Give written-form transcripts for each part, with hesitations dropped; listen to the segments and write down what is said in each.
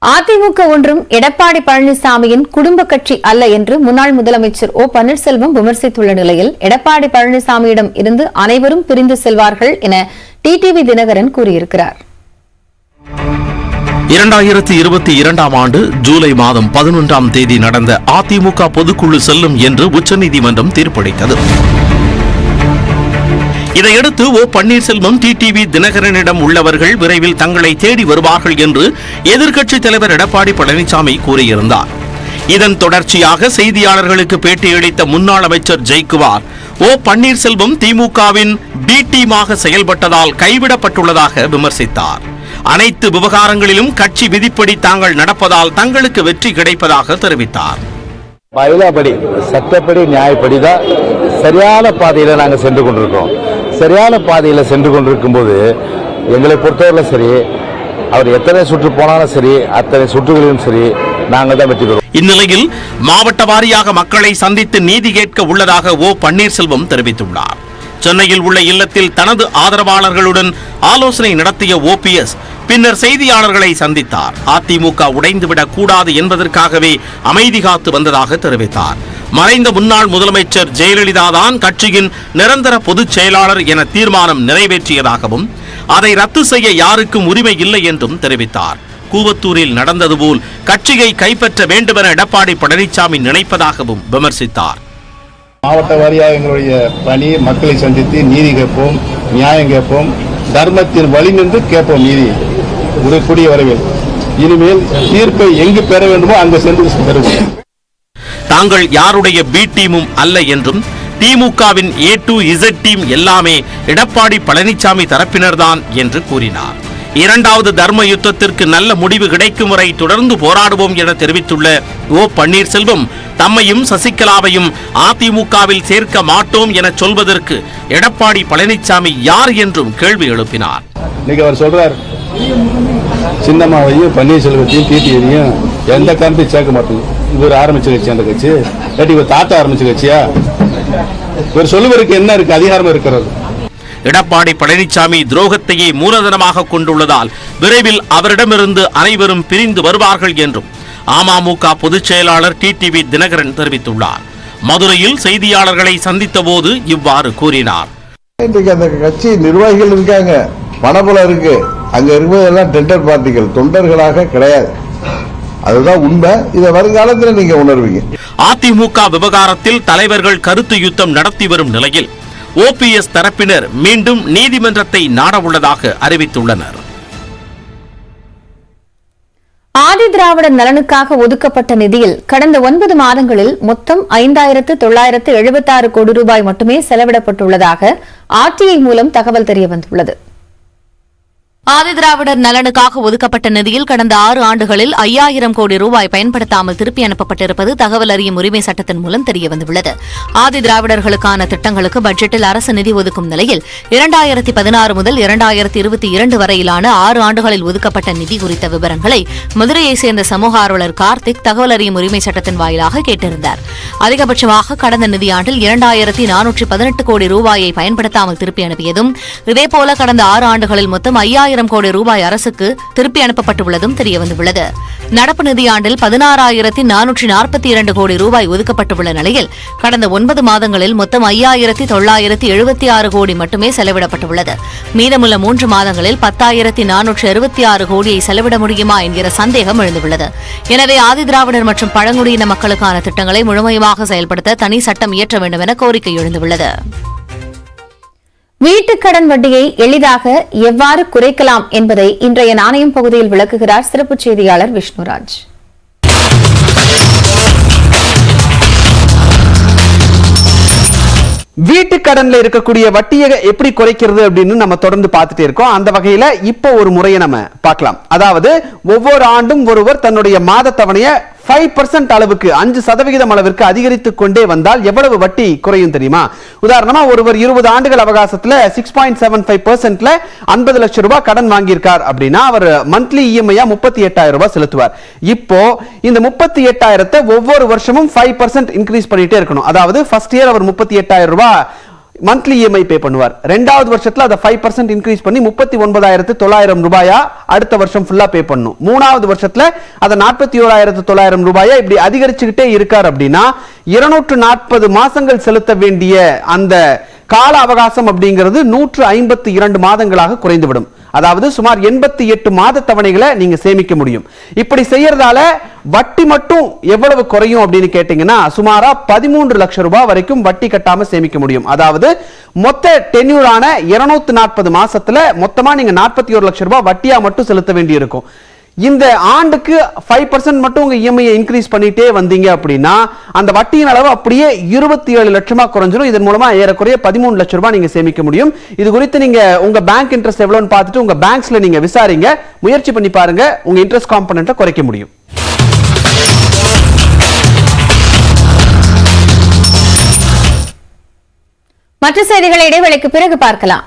அதிமுக ஒன்றும் எடப்பாடி பழனிசாமியின் குடும்ப கட்சி அல்ல என்று முன்னாள் முதலமைச்சர் ஓ பன்னீர்செல்வம் விமர்சித்துள்ள நிலையில் எடப்பாடி பழனிசாமியிடம் இருந்து அனைவரும் பிரிந்து செல்வார்கள் என டிடிவி தினகரன் கூறியிருக்கிறார். 2022 ஆண்டு ஜூலை மாதம் 11ஆம் தேதி நடந்த அதிமுக பொதுக்குழு செல்லும் என்று உச்சநீதிமன்றம் தீர்ப்பளித்தது. இதையடுத்து ஓ பன்னீர்செல்வம் டிடிவி தினகரனிடம் உள்ளவர்கள் விரைவில் தங்களை தேடி வருவார்கள் என்று எதிர்க்கட்சித் தலைவர் எடப்பாடி பழனிசாமி கூறியிருந்தார். இதன் தொடர்ச்சியாக செய்தியாளர்களுக்கு பேட்டியளித்த முன்னாள் அமைச்சர் ஜெயக்குமார் ஓ பன்னீர்செல்வம் திமுகவின் பி டீமாக செயல்பட்டதால் கைவிடப்பட்டுள்ளதாக விமர்சித்தார். அனைத்து விவகாரங்களிலும் கட்சி விதிப்படி தாங்கள் நடப்பதால் தங்களுக்கு வெற்றி கிடைப்பதாக தெரிவித்தார். பைலாபடி சட்டப்படி நியாயப்படிதான் சரியான பாதையில நாங்கள் சென்று கொண்டிருக்கோம். சரியான பாதையில சென்று கொண்டிருக்கும் போது எங்களை பொறுத்தவரை சரி, அவர் எத்தனை சுற்று போனாலும் சரி, அத்தனை சுற்றுகளிலும் சரி, நாங்கள் தான் வெற்றி பெறுவோம். இந்நிலையில் மாவட்ட வாரியாக மக்களை சந்தித்து நீதி கேட்க உள்ளதாக ஓ பன்னீர்செல்வம் தெரிவித்துள்ளார். சென்னையில் உள்ள இல்லத்தில் தனது ஆதரவாளர்களுடன் ஆலோசனை நடத்திய ஓபிஎஸ் பின்னர் செய்தியாளர்களை சந்தித்தார். அதிமுக உடைந்துவிடக் கூடாது என்பதற்காகவே அமைதி காத்து வந்ததாக தெரிவித்தார். மறைந்த முன்னாள் முதலமைச்சர் ஜெயலலிதா தான் கட்சியின் நிரந்தர பொதுச் செயலாளர் என தீர்மானம் நிறைவேற்றியதாகவும் அதை ரத்து செய்ய யாருக்கும் உரிமை இல்லை என்றும் தெரிவித்தார். கூவத்தூரில் நடந்தது போல் கட்சியை கைப்பற்ற வேண்டுமென எடப்பாடி பழனிசாமி நினைப்பதாகவும் விமர்சித்தார். மாவட்ட வாரியாக எங்களுடைய பணி மக்களை சந்தித்து நீதி கேட்போம், நியாயம் கேட்போம், தர்மத்தின் வழி நின்று கேட்போம். நீதி கூடிய வரைவில் இனிமேல் தீர்ப்பை எங்கு பெற வேண்டுமோ அங்கு சென்று பெறுவோம். தாங்கள் யாருடைய பி டீமும் அல்ல என்றும் திமுகவின் A to Z டீம் எல்லாமே எடப்பாடி பழனிசாமி தரப்பினர்தான் என்று கூறினார். இரண்டாவது தர்ம யுத்தத்திற்கு நல்ல முடிவு கிடைக்கும் வரை தொடர்ந்து போராடுவோம் என தெரிவித்துள்ள ஓ பன்னீர்செல்வம் தம்மையும் சசிகலாவையும் அதிமுகவில் சேர்க்க மாட்டோம் என சொல்வதற்கு எடப்பாடி பழனிசாமி யார் என்றும் கேள்வி எழுப்பினார். இன்னைக்கு அவர் சொல்றார், சின்னம்மாவையும் பன்னீர்செல்வத்தையும் டிடிவியையும் எந்த காரணத்தையும் சேர்க்க மாட்டோம். இவர் ஆரம்பிச்ச கட்சி அந்த கட்சி, இவர் தாத்தா ஆரம்பிச்ச கட்சியா? இவர் சொல்லுவதற்கு என்ன இருக்கு? அதிகாரம் இருக்கிறது. எடப்பாடி பழனிசாமி துரோகத்தையே மூலதனமாக கொண்டுள்ளதால் விரைவில் அவரிடமிருந்து அனைவரும் பிரிந்து வருவார்கள் என்றும் அமமுக பொதுச் செயலாளர் டிடிவி தினகரன் தெரிவித்துள்ளார். மதுரையில் செய்தியாளர்களை சந்தித்த போது இவ்வாறு கூறினார். அந்த கட்சி நிர்வாகிகள் இருக்காங்க, பணபலம் இருக்கு. அங்க இருப்பதெல்லாம் டெண்டர் பார்ட்டிகள், தொண்டர்களாக கிடையாது. அதுதான் உண்மை. இதை வருங்காலத்தில் நீங்க உணர்வீங்க. அதிமுக விவகாரத்தில் தலைவர்கள் கருத்து யுத்தம் நடத்தி வரும் நிலையில் ஓபிஎஸ் தரப்பினர் மீண்டும் நீதிமன்றத்தை நாட உள்ளதாக அறிவித்துள்ளனர். ஆதி திராவிடர் நலனுக்காக ஒதுக்கப்பட்ட நிதியில் கடந்த 9 மாதங்களில் மொத்தம் 5,976 கோடி ரூபாய் மட்டுமே செலவிடப்பட்டுள்ளதாக ஆர்டிஐ மூலம் தகவல் தெரியவந்துள்ளது. ஆதிதிராவிடர் நலனுக்காக ஒதுக்கப்பட்ட நிதியில் கடந்த 6 ஆண்டுகளில் 5000 கோடி ரூபாய் பயன்படுத்தாமல் திருப்பி அனுப்பப்பட்டிருப்பது தகவல் அறியும் உரிமை சட்டத்தின் மூலம் தெரியவந்துள்ளது. ஆதிதிராவிடர்களுக்கான திட்டங்களுக்கு பட்ஜெட்டில் அரசு நிதி ஒதுக்கும் நிலையில் 2016 முதல் 2022 வரையிலான 6 ஆண்டுகளில் ஒதுக்கப்பட்ட நிதி குறித்த விவரங்களை மதுரையைச் சேர்ந்த சமூக ஆர்வலர் கார்த்திக் தகவல் அறியும் உரிமை சட்டத்தின் வாயிலாக கேட்டிருந்தார். அதிகபட்சமாக கடந்த நிதியாண்டில் 2418 கோடி ரூபாயை பயன்படுத்தாமல் திருப்பி அனுப்பியதும், இதேபோல கடந்த 6 ஆண்டுகளில் மொத்தம் 5000 கோடி ரூபாய் அரசுக்கு திருப்பி அனுப்பப்பட்டுள்ளதும் தெரியவந்துள்ளது. நடப்பு நிதியாண்டில் 16,442 கோடி ரூபாய் ஒதுக்கப்பட்டுள்ள நிலையில் கடந்த 9 மாதங்களில் மொத்தம் 5,976 கோடி மட்டுமே செலவிடப்பட்டுள்ளது. மீதமுள்ள 3 மாதங்களில் 10,466 கோடியை செலவிட முடியுமா என்கிற சந்தேகம் எழுந்துள்ளது. எனவே ஆதிதிராவிடர் மற்றும் பழங்குடியின மக்களுக்கான திட்டங்களை முழுமையாக செயல்படுத்த தனி சட்டம் இயற்ற வேண்டும் என கோரிக்கை எழுந்துள்ளது. வீட்டுக்கடன் வட்டியை எளிதாக எவ்வாறு குறைக்கலாம் என்பதை இன்றைய நாணயம் பகுதியில் விளக்குகிறார் சிறப்பு செய்தியாளர் விஷ்ணுராஜ். வீட்டுக்கடன்ல இருக்கக்கூடிய வட்டியை எப்படி குறைக்கிறது அப்படின்னு நம்ம தொடர்ந்து பார்த்துட்டே இருக்கோம். அந்த வகையில இப்போ ஒரு முறையை நம்ம பார்க்கலாம். அதாவது ஒவ்வொரு ஆண்டும் ஒருவர் தன்னுடைய மாத தவணையை 5% அளவுக்கு 5% அளவிற்கு அதிகரித்துக் கொண்டே வந்தால் எவ்வளவு வட்டி குறையும் தெரியுமா? உதாரணமா ஒருவர் 20 ஆண்டுகள் அவகாசத்துல 6.75%ல 50 லட்சம் ரூபாய் கடன் வாங்கியிருக்கார் அப்படின்னா அவர் மந்த்லி இஎம்ஐயா 38,000 ரூபாய் செலுத்துவார். இப்போ இந்த 38,000 ஒவ்வொரு வருஷமும் 5% இன்க்ரீஸ் பண்ணிட்டே இருக்கணும். அதாவது ஃபர்ஸ்ட் இயர் அவர் 38,000 ரூபாய் மந்த்லி இஎம்ஐ பே பண்ணுவார். 2வது வருஷத்துல அதை 5% இன்க்ரீஸ் பண்ணி 39,900 ரூபாயா அடுத்த வருஷம் ஃபுல்லா பே பண்ணணும். 3வது வருஷத்துல அதை 41,900 ரூபாயா இப்படி அதிகரிச்சுக்கிட்டே இருக்கார் அப்படின்னா 240 மாசங்கள் செலுத்த வேண்டிய அந்த கால அவகாசம் அப்படிங்கிறது 152 மாதங்களாக குறைந்துவிடும். அதாவது சுமார் 88 மாத தவணைகளை நீங்க சேமிக்க முடியும். இப்படி செய்யறதால வட்டி மட்டும் எவ்வளவு குறையும் அப்படின்னு கேட்டீங்கன்னா சுமாரா 13 லட்சம் ரூபாய் வரைக்கும் வட்டி கட்டாம சேமிக்க முடியும். அதாவது மொத்த டென்யூரான 240 மாசத்துல மொத்தமா நீங்க 41 லட்சம் ரூபாய் வட்டியா மட்டும் செலுத்த வேண்டி இருக்கும். இந்த ஆண்டுக்கு 5% மட்டும் உங்க இஎம்ஐ இன்க்ரீஸ் பண்ணிட்டே வந்தீங்க அப்படின்னா அந்த வட்டியின் அளவு அப்படியே 27 லட்சமா குறைஞ்சிரும். இதன் மூலமா ஏறக்குறைய 13 லட்சம் ரூபாய் நீங்க சேமிக்க முடியும். இது குறித்து நீங்க உங்க பேங்க் இன்ட்ரெஸ்ட் எவ்வளவுன்னு பார்த்துட்டு உங்க பேங்க்ஸ்ல நீங்க விசாரிங்க, முயற்சி பண்ணி பாருங்க, உங்க இன்ட்ரெஸ்ட் காம்பனன்ட்டை குறைக்க முடியும். மற்ற செய்திகளை இடைவேளைக்கு பிறகு பார்க்கலாம்.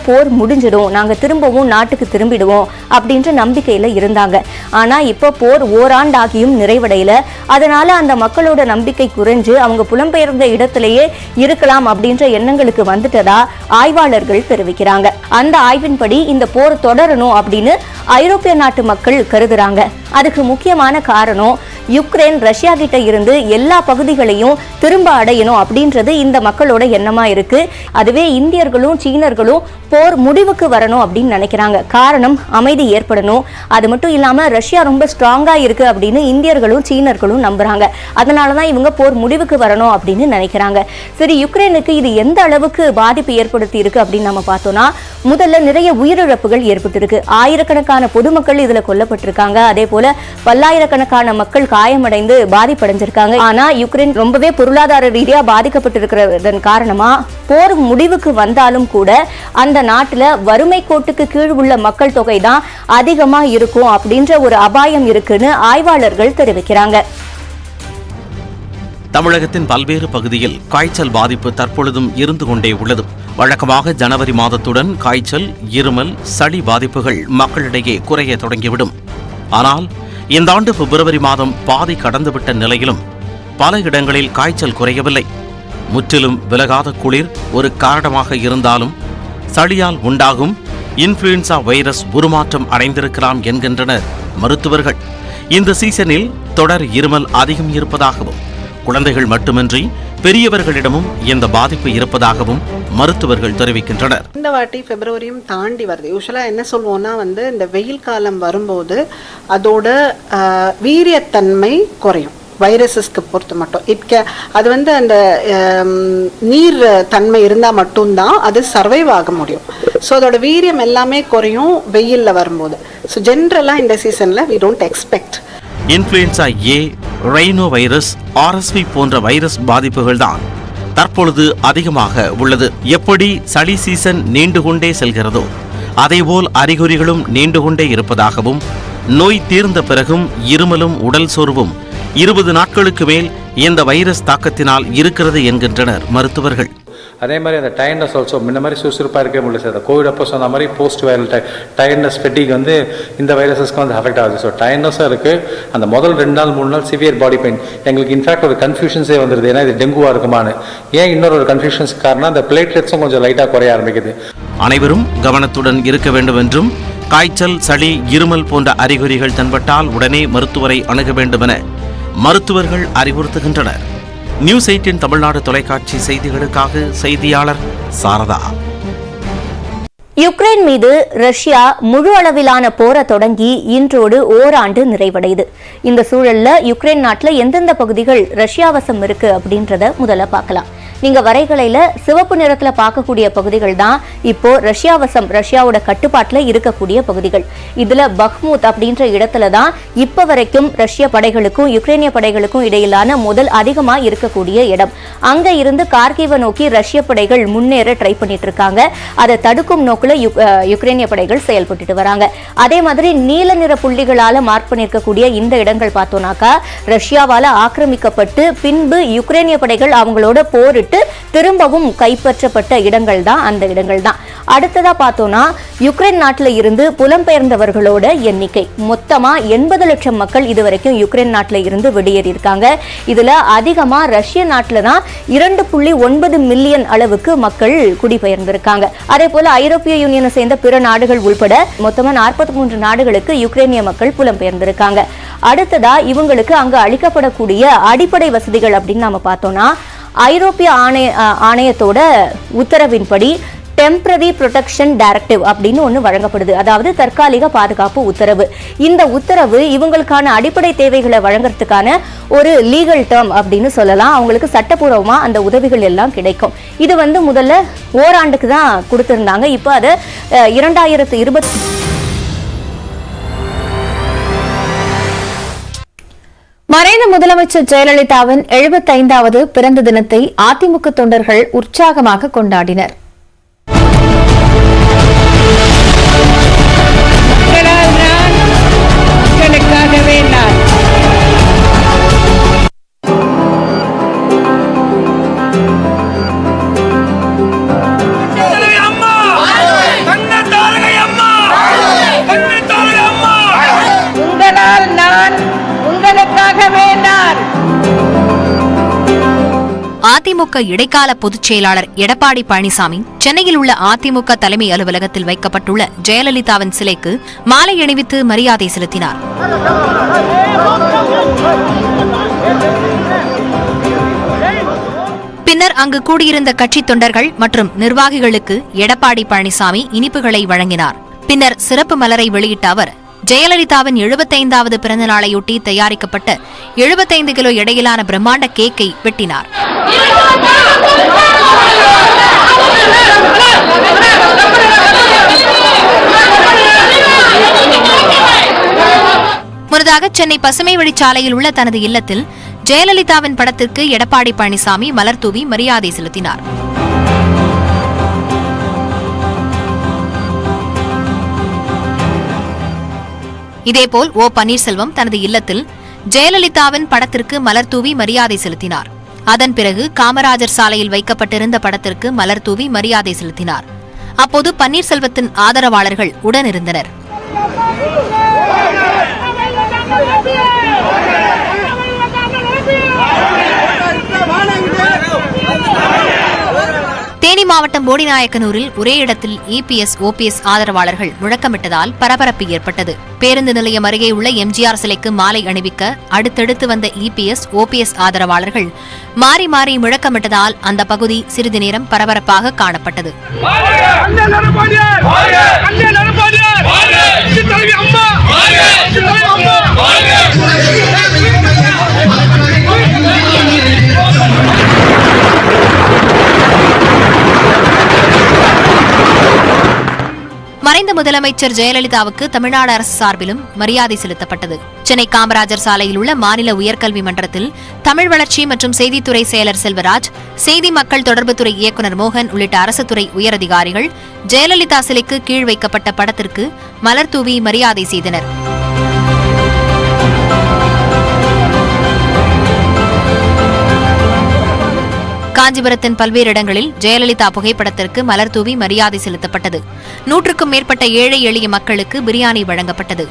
போர் முடிஞ்சிடும், நாங்க திரும்பவும் நாட்டுக்கு திரும்பிடுவோம் அப்படின்ற நம்பிக்கையில இருந்தாங்க. ஆனா இப்ப போர் ஓராண்டாகியும் நிறைவடையல. அதனால அந்த மக்களோட நம்பிக்கை குறைஞ்சு அவங்க புலம்பெயர்ந்த இடத்திலேயே இருக்கலாம் அப்படின்ற எண்ணங்களுக்கு வந்துட்டதா ஆய்வாளர்கள் தெரிவிக்கிறாங்க. அந்த ஆய்வின்படி இந்த போர் தொடரணும் அப்படின்னு ஐரோப்பிய நாட்டு மக்கள் கருதுறாங்க. அதுக்கு முக்கியமான காரணம் யுக்ரைன் ரஷ்யா கிட்ட இருந்து எல்லா பகுதிகளையும் திரும்ப அடையணும் அப்படின்றது இந்த மக்களோட எண்ணமா இருக்கு. அதுவே இந்தியர்களும் சீனர்களும் போர் முடிவுக்கு வரணும் அப்படின்னு நினைக்கிறாங்க. காரணம் அமைதி ஏற்படணும். அது மட்டும் இல்லாம ரஷ்யா ரொம்ப ஸ்ட்ராங்கா இருக்கு அப்படின்னு இந்தியர்களும் சீனர்களும் நம்புறாங்க. அதனாலதான் இவங்க போர் முடிவுக்கு வரணும் அப்படின்னு நினைக்கிறாங்க. சரி, யுக்ரைனுக்கு இது எந்த அளவுக்கு பாதிப்பு ஏற்படுத்தி இருக்கு அப்படின்னு நம்ம பார்த்தோம்னா, முதல்ல நிறைய உயிரிழப்புகள் ஏற்பட்டிருக்கு. ஆயிரக்கணக்கான பொதுமக்கள் இதுல கொல்லப்பட்டிருக்காங்க. அதே போல பல்லாயிரக்கணக்கான மக்கள் காயமடைந்து பாதிப்படைஞ்சிருக்காங்க. ஆனா யுக்ரைன் ரொம்பவே பொருளாதார ரீதியா பாதிக்கப்பட்டிருக்கிறதன் காரணமா போர் முடிவுக்கு வந்தாலும் கூட அந்த நாட்டுல வறுமை கோட்டுக்கு கீழ் உள்ள மக்கள் தொகை தான் அதிகமா இருக்கும் அப்படின்ற ஒரு அபாயம் இருக்குன்னு ஆய்வாளர்கள் தெரிவிக்கிறாங்க. தமிழகத்தின் பல்வேறு பகுதியில் காய்ச்சல் பாதிப்பு தற்பொழுதும் இருந்து கொண்டே உள்ளது. வழக்கமாக ஜனவரி மாதத்துடன் காய்ச்சல், இருமல், சளி பாதிப்புகள் மக்களிடையே குறைய தொடங்கிவிடும். ஆனால் இந்த ஆண்டு பிப்ரவரி மாதம் பாதி கடந்துவிட்ட நிலையிலும் பல இடங்களில் காய்ச்சல் குறையவில்லை. முற்றிலும் விலகாத குளிர் ஒரு காரணமாக இருந்தாலும் சளியால் உண்டாகும் இன்ஃப்ளூயன்சா வைரஸ் உருமாற்றம் அடைந்திருக்கலாம் என்கின்றனர் மருத்துவர்கள். இந்த சீசனில் தொடர் இருமல் அதிகம் இருப்பதாகவும் குழந்தைகள் மட்டுமின்றி பெரியவர்களிடமும் இந்த பாதிப்பு இருப்பதாகவும் மருத்துவர்கள் தெரிவிக்கின்றனர். இந்த வாட்டி பிப்ரவரியும் தாண்டி வருது. யூஸ்வலா என்ன சொல்லுவோம்னா இந்த வெயில் காலம் வரும்போது அதோட வீரியத்தன்மை குறையும். வைரஸஸ்க்கு பொறுத்த மட்டும் அது அந்த நீர் தன்மை இருந்தால் மட்டும்தான் அது சர்வைவ் ஆக முடியும். ஸோ அதோட வீரியம் எல்லாமே குறையும் வெயிலில் வரும்போது. ஸோ ஜென்ரலாக இந்த சீசனில் we don't expect influenza A, rhino virus, RSV போன்ற வைரஸ் பாதிப்புகள் தான் தற்பொழுது அதிகமாக உள்ளது. எப்படி சளி சீசன் நீண்டு கொண்டே செல்கிறதோ அதேபோல் அறிகுறிகளும் நீண்டு கொண்டே இருப்பதாகவும், நோய் தீர்ந்த பிறகும் இருமலும் உடல் சோர்வும் 20 நாட்களுக்கு மேல் இந்த வைரஸ் தாக்கத்தினால் இருக்கிறது என்கின்றனர் மருத்துவர்கள். அதே மாதிரி அந்த டயர்னஸ் ஆல்சோ முன்ன மாதிரி சுறுசுறுப்பாக இருக்கவே முடியல சார். கோவிட் அப்போ சொன்ன மாதிரி போஸ்ட் வைரல் டயர்னஸ் ஃபெட்டிக் இந்த வைரஸஸ்க்கு அஃபெக்ட் ஆகுது. ஸோ டயர்னஸாக இருக்குது. அந்த முதல் 2 நாள் 3 நாள் சிவியர் பாடி பெயின். எங்களுக்கு இன்ஃபேக்ட் ஒரு கன்ஃபியூஷன்ஸே வந்துடுது, ஏன்னா இது டெங்குவாக இருக்குமான்னு. ஏன் இன்னொரு ஒரு கன்ஃபியூஷன்ஸ்க்கு காரணம் அந்த பிளேட்லெட்ஸும் கொஞ்சம் லைட்டாக குறைய ஆரம்பிக்குது. அனைவரும் கவனத்துடன் இருக்க வேண்டும் என்றும், காய்ச்சல், சளி, இருமல் போன்ற அறிகுறிகள் தென்பட்டால் உடனே மருத்துவரை அணுக வேண்டும் என மருத்துவர்கள் அறிவுறுத்துகின்றனர். நியூஸ் 18 தமிழ்நாடு தொலைக்காட்சி செய்திகளுக்காக செய்தியாளர் சாரதா. யுக்ரைன் மீது ரஷ்யா முழு அளவிலான போரை தொடங்கி இன்றோடு ஓராண்டு நிறைவடையுது. இந்த சூழல்ல யுக்ரைன் நாட்டில் எந்தெந்த பகுதிகள் ரஷ்யா வசம் இருக்கு அப்படின்றத முதல்ல பார்க்கலாம். நீங்க வரைகலையில சிவப்பு நிறத்துல பார்க்கக்கூடிய பகுதிகள் தான் இப்போ ரஷ்யா வசம், ரஷ்யாவோட கட்டுப்பாட்டுல இருக்கக்கூடிய பகுதிகள். இதுல பக்மூத் அப்படின்ற இடத்துல தான் இப்ப வரைக்கும் ரஷ்ய படைகளுக்கும் யுக்ரைனிய படைகளுக்கும் இடையிலான முதல் அதிகமா இருக்கக்கூடிய இடம். அங்க இருந்து கார்கிவ நோக்கி ரஷ்ய படைகள் முன்னேற ட்ரை பண்ணிட்டு இருக்காங்க. அதை தடுக்கும் நோக்குல யுக்ரைனிய படைகள் செயல்பட்டு வராங்க. அதே மாதிரி நீல நிற புள்ளிகளால மார்க் பண்ணிருக்கக்கூடிய இந்த இடங்கள் பார்த்தோம்னாக்கா ரஷ்யாவால ஆக்கிரமிக்கப்பட்டு பின்பு யுக்ரைனிய படைகள் அவங்களோட போரிட்டு விட்டு திரும்பவும் கைப்பற்றப்பட்ட இடங்கள் தான் அந்த இடங்கள் தான். அடுத்ததா பார்த்தோம்னா யுக்ரைன் நாட்டில் இருந்து புலம்பெயர்ந்தவர்களோட எண்ணிக்கை மொத்தமா 80 லட்சம் மக்கள் இதுவரைக்கும் யுக்ரைன் நாட்டில் இருந்து வெளியேறி இருக்காங்க. இதுல அதிகமா ரஷ்ய நாட்டில் தான் 2.9 மில்லியன் அளவுக்கு மக்கள் குடிபெயர்ந்திருக்காங்க. அதே போல ஐரோப்பிய யூனியனை சேர்ந்த பிற நாடுகள் உள்பட மொத்தமா 43 நாடுகளுக்கு யுக்ரைனிய மக்கள் புலம்பெயர்ந்திருக்காங்க. அடுத்ததா இவங்களுக்கு அங்கு அளிக்கப்படக்கூடிய அடிப்படை வசதிகள் அப்படின்னு நாம பார்த்தோம்னா ஐரோப்பிய ஆணையத்தோட உத்தரவின்படி டெம்பரரி ப்ரொடெக்ஷன் டைரக்டிவ் அப்படின்னு ஒன்று வழங்கப்படுது. அதாவது தற்காலிக பாதுகாப்பு உத்தரவு. இந்த உத்தரவு இவங்களுக்கான அடிப்படை தேவைகளை வழங்குறதுக்கான ஒரு லீகல் டேர்ம் அப்படின்னு சொல்லலாம். அவங்களுக்கு சட்டப்பூர்வமா அந்த உதவிகள் எல்லாம் கிடைக்கும். இது முதல்ல ஓராண்டுக்கு தான் கொடுத்திருந்தாங்க. இப்போ அதை 2020 மறைந்த முதலமைச்சர் ஜெயலலிதாவின் 75வது பிறந்த தினத்தை அதிமுக தொண்டர்கள் உற்சாகமாக கொண்டாடினர். அதிமுக இடைக்கால பொதுச் செயலாளர் எடப்பாடி பழனிசாமி சென்னையில் உள்ள அதிமுக தலைமை அலுவலகத்தில் வைக்கப்பட்டுள்ள ஜெயலலிதாவின் சிலைக்கு மாலை அணிவித்து மரியாதை செலுத்தினார். பின்னர் அங்கு கூடியிருந்த கட்சித் தொண்டர்கள் மற்றும் நிர்வாகிகளுக்கு எடப்பாடி பழனிசாமி இனிப்புகளை வழங்கினார். பின்னர் சிறப்பு மலரை வெளியிட்ட அவர் ஜெயலலிதாவின் 75வது பிறந்த நாளையொட்டி தயாரிக்கப்பட்ட 75 கிலோ எடையிலான பிரம்மாண்ட கேக்கை வெட்டினார். முன்னதாக சென்னை பசுமை வழிச்சாலையில் உள்ள தனது இல்லத்தில் ஜெயலலிதாவின் படத்திற்கு எடப்பாடி பழனிசாமி மலர் தூவி மரியாதை செலுத்தினார். இதேபோல் ஓ பன்னீர்செல்வம் தனது இல்லத்தில் ஜெயலலிதாவின் படத்திற்கு மலர் தூவி மரியாதை செலுத்தினார். அதன் பிறகு காமராஜர் சாலையில் வைக்கப்பட்டிருந்த படத்திற்கு மலர் தூவி மரியாதை செலுத்தினார். அப்போது பன்னீர்செல்வத்தின் ஆதரவாளர்கள் உடனிருந்தனர். தேனி மாவட்டம் போடிநாயக்கனூரில் ஒரே இடத்தில் இபிஎஸ் ஓபிஎஸ் ஆதரவாளர்கள் முழக்கமிட்டதால் பரபரப்பு ஏற்பட்டது. பேருந்து நிலையம் அருகே உள்ள எம்ஜிஆர் சிலைக்கு மாலை அணிவிக்க அடுத்தடுத்து வந்த இபிஎஸ் ஓபிஎஸ் ஆதரவாளர்கள் மாறி மாறி முழக்கமிட்டதால் அந்த பகுதி சிறிது நேரம் பரபரப்பாக காணப்பட்டது. மறைந்த முதலமைச்சர் ஜெயலலிதாவுக்கு தமிழ்நாடு அரசு சார்பிலும் மரியாதை செலுத்தப்பட்டது. சென்னை காமராஜர் சாலையில் உள்ள மாநில உயர்கல்வி மன்றத்தில் தமிழ் வளர்ச்சி மற்றும் செய்தித்துறை செயலர் செல்வராஜ், செய்தி மக்கள் தொடர்புத்துறை இயக்குநர் மோகன் உள்ளிட்ட அரசு துறை உயரதிகாரிகள் ஜெயலலிதா சிலைக்கு கீழ் வைக்கப்பட்ட படத்திற்கு மலர் தூவி மரியாதை செய்தனர். காஞ்சிபுரத்தின் பல்வேறு இடங்களில் ஜெயலலிதா புகைப்படத்திற்கு மலர் தூவி மரியாதை செலுத்தப்பட்டது. 100க்கும் மேற்பட்ட ஏழை எளிய மக்களுக்கு பிரியாணி வழங்கப்பட்டது.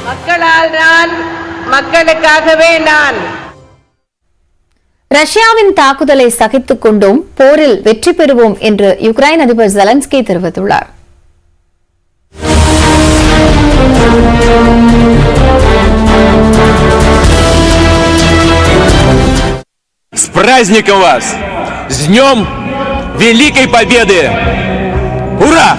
மக்களால் நான், மக்களுக்காகவே நான். ரஷ்யாவின் தாக்குதலை சகித்துக் கொண்டோம், போரில் வெற்றி பெறுவோம் என்று யுக்ரைன் அதிபர் ஜெலன்ஸ்கி தெரிவித்துள்ளார். С праздником вас! С Днем Великой Победы! Ура!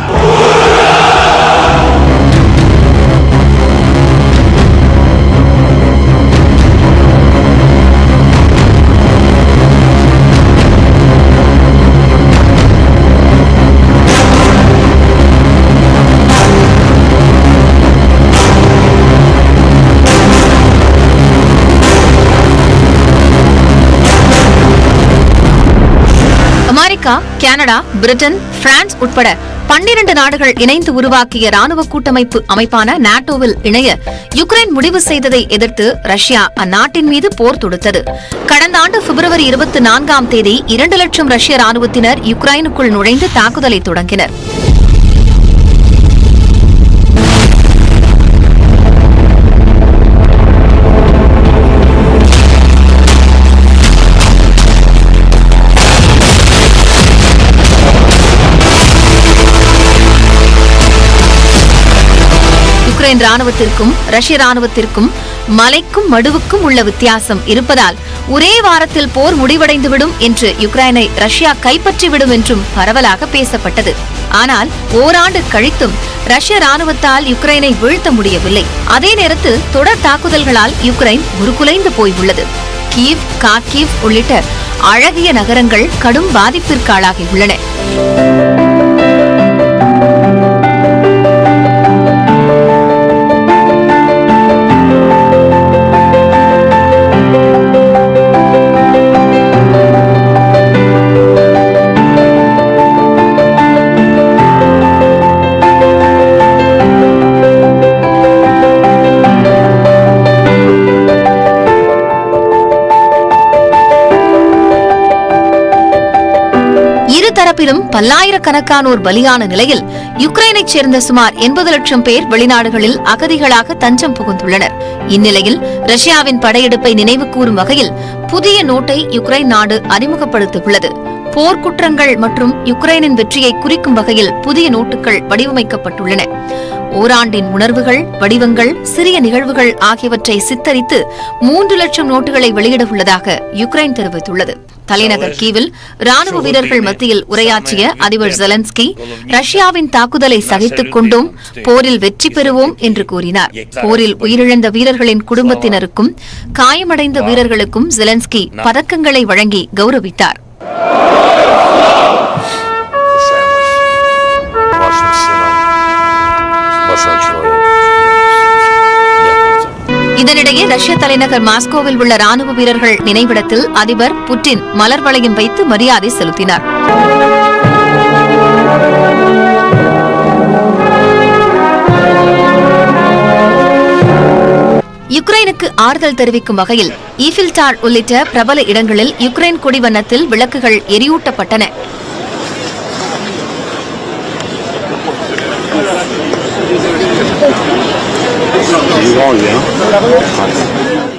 அமெரிக்கா, கனடா, பிரிட்டன், பிரான்ஸ் உட்பட 12 நாடுகள் இணைந்து உருவாக்கிய ராணுவ கூட்டமைப்பு அமைப்பான நாட்டோவில் இணைய யுக்ரைன் முடிவு செய்ததை எதிர்த்து ரஷ்யா அந்நாட்டின் மீது போர் தொடுத்தது. கடந்த ஆண்டு பிப்ரவரி 24ஆம் தேதி 2 லட்சம் ரஷ்ய ராணுவத்தினர் யுக்ரைனுக்குள் நுழைந்து தாக்குதலை தொடங்கினர். யுக்ரைன் ராணுவத்திற்கும் ரஷ்ய ராணுவத்திற்கும் மலைக்கும் மடுவுக்கும் உள்ள வித்தியாசம் இருப்பதால் ஒரே வாரத்தில் போர் முடிவடைந்துவிடும் என்று யுக்ரைனை ரஷ்யா கைப்பற்றிவிடும் என்றும் பரவலாக பேசப்பட்டது. ஆனால் ஓராண்டு கழித்தும் ரஷ்ய ராணுவத்தால் யுக்ரைனை வீழ்த்த முடியவில்லை. அதே நேரத்தில் தொடர் தாக்குதல்களால் யுக்ரைன் உருக்குலைந்து போய் உள்ளது. கீவ், கார்கிவ் உள்ளிட்ட அழகிய நகரங்கள் கடும் பாதிப்பிற்கு ஆளாகியுள்ளன. தரப்பிலும் பல்லாயிரக்கணக்கானோர் பலியான நிலையில் யுக்ரைனைச் சேர்ந்த சுமார் 80 லட்சம் பேர் வெளிநாடுகளில் அகதிகளாக தஞ்சம் புகுந்துள்ளனர். இந்நிலையில் ரஷ்யாவின் படையெடுப்பை நினைவு கூறும் வகையில் புதிய நோட்டை யுக்ரைன் நாடு அறிமுகப்படுத்தியுள்ளது. போர்க்குற்றங்கள் மற்றும் யுக்ரைனின் வெற்றியை குறிக்கும் வகையில் புதிய நோட்டுகள் வடிவமைக்கப்பட்டுள்ளன. ஓராண்டின் உணர்வுகள், வடிவங்கள், சிறிய நிகழ்வுகள் ஆகியவற்றை சித்தரித்து 3 லட்சம் நோட்டுகளை வெளியிட உள்ளதாக யுக்ரைன் தெரிவித்துள்ளது. தலைநகர் கீவில் ராணுவ வீரர்கள் மத்தியில் உரையாற்றிய அதிபர் ஜெலன்ஸ்கி ரஷ்யாவின் தாக்குதலை சகித்துக் கொண்டோம், போரில் வெற்றி பெறுவோம் என்று கூறினார். போரில் உயிரிழந்த வீரர்களின் குடும்பத்தினருக்கும் காயமடைந்த வீரர்களுக்கும் ஜெலன்ஸ்கி பதக்கங்களை வழங்கி கௌரவித்தார். இதனிடையே ரஷ்ய தலைநகர் மாஸ்கோவில் உள்ள ராணுவ வீரர்கள் நினைவிடத்தில் அதிபர் புட்டின் மலர் வளையம் வைத்து மரியாதை செலுத்தினார். யுக்ரைனுக்கு ஆறுதல் தெரிவிக்கும் வகையில் ஈஃபில் டவர் உள்ளிட்ட பிரபல இடங்களில் யுக்ரைன் கொடி வண்ணத்தில் விளக்குகள் எரியூட்டப்பட்டன. You all, yeah?